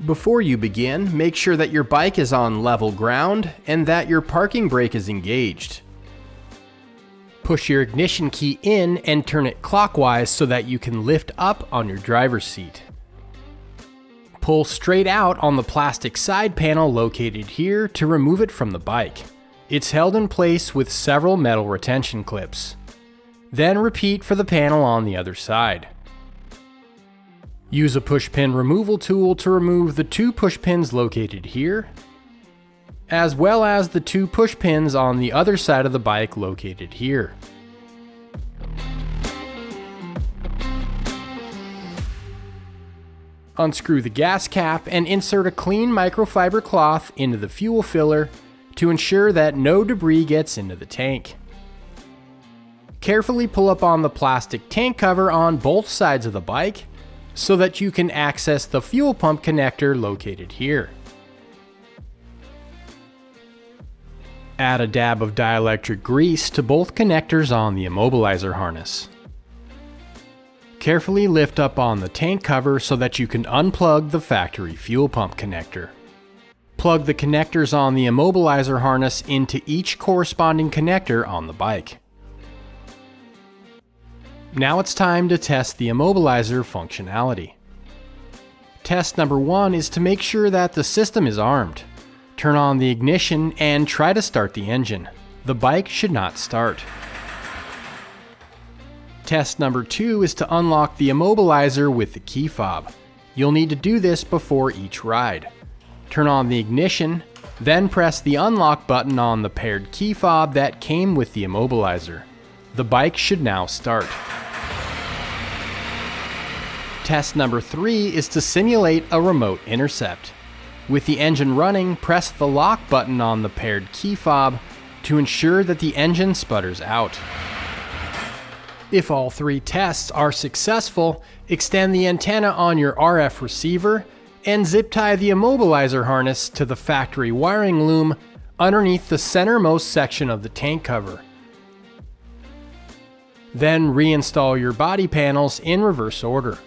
Before you begin, make sure that your bike is on level ground and that your parking brake is engaged. Push your ignition key in and turn it clockwise so that you can lift up on your driver's seat. Pull straight out on the plastic side panel located here to remove it from the bike. It's held in place with several metal retention clips. Then repeat for the panel on the other side. Use a push pin removal tool to remove the 2 push pins located here, as well as the 2 push pins on the other side of the bike located here. Unscrew the gas cap and insert a clean microfiber cloth into the fuel filler to ensure that no debris gets into the tank. Carefully pull up on the plastic tank cover on both sides of the bike so that you can access the fuel pump connector located here. Add a dab of dielectric grease to both connectors on the immobilizer harness. Carefully lift up on the tank cover so that you can unplug the factory fuel pump connector. Plug the connectors on the immobilizer harness into each corresponding connector on the bike. Now it's time to test the immobilizer functionality. Test number 1 is to make sure that the system is armed. Turn on the ignition and try to start the engine. The bike should not start. Test number 2 is to unlock the immobilizer with the key fob. You'll need to do this before each ride. Turn on the ignition, then press the unlock button on the paired key fob that came with the immobilizer. The bike should now start. Test number 3 is to simulate a remote intercept. With the engine running, press the lock button on the paired key fob to ensure that the engine sputters out. If all 3 tests are successful, extend the antenna on your RF receiver and zip tie the immobilizer harness to the factory wiring loom underneath the centermost section of the tank cover. Then reinstall your body panels in reverse order.